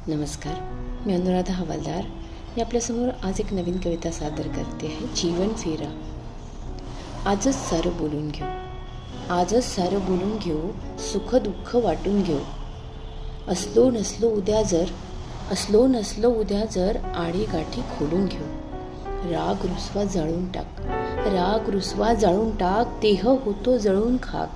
नमस्कार, मी अनुराधा हवालदार. मी आपल्यासमोर आज एक नवीन कविता सादर करते आहे. जीवन फेरा. आजच सारं बोलून घेऊ, आजच सारं बोलून घेऊ, सुख दुःख वाटून घेऊ. असलो नसलो उद्या जर आडी गाठी खोलून घेऊ. राग रुसवा जाळून टाक, देह होतो जळून खाक.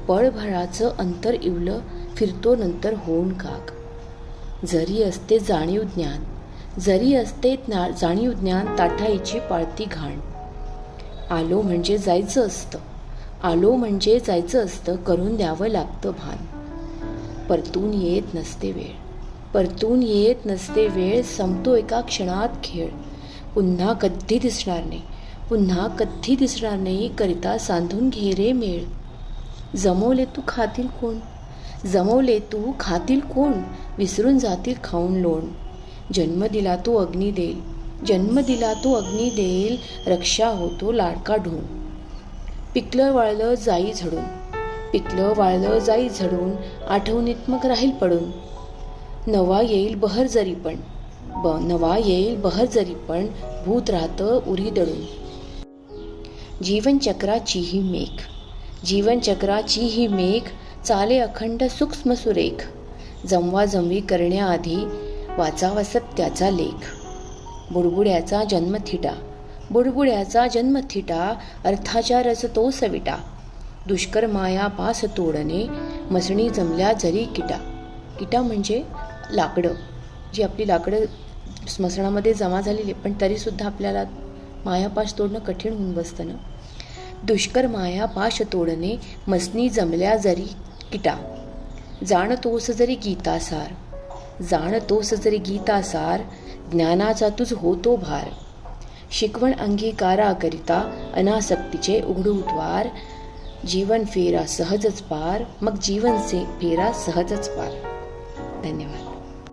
पळभराचं अंतर इवलं, फिरतो नंतर होऊन काक. जरी असते जाणीव ज्ञान, ताठाईची पाळती घाण. आलो म्हणजे जायचं असतं, करून द्यावं लागतं भान. परतून येत नसते वेळ, संपतो एका क्षणात खेळ. पुन्हा कधी दिसणार नाही, करिता सांधून घे रे मेळ. जमवले तू खातील कोण, विसरून जातील खाऊन लोण. जन्म दिला तो अग्नी देईल, रक्षा होतो लाडका ढोण. पिकलं वाळलं जाई झडून, आठवणीत मग राहील पडून. नवा येईल बहर जरी पण, भूत राहतं उरी दडून. जीवनचक्राची ही मेघ, चाले अखंड सूक्ष्म सुरेख. जमवाजमवी करण्याआधी वाचावा सत्याचा लेख. बुडबुड्याचा जन्मथिटा, अर्थाच्या रस तो सविटा. दुष्कर माया पास तोडणे, मसणी जमल्या जरी किटा म्हणजे लाकडं, जी आपली लाकडं स्मशानामध्ये जमा झालेली, पण तरीसुद्धा आपल्याला मायापाश तोडणं कठीण होऊन बसतं ना. दुष्कर माया पाश तोडणे, मसनी जमल्या जरी किटा. जाणतोस जरी गीतासार, ज्ञानाचा तुझ होतो भार. शिकवण अंगीकाराकरिता, अनासक्तीचे उघडू द्वार. जीवन फेरा सहजच पार, मग जीवन फेरा सहजच पार. धन्यवाद.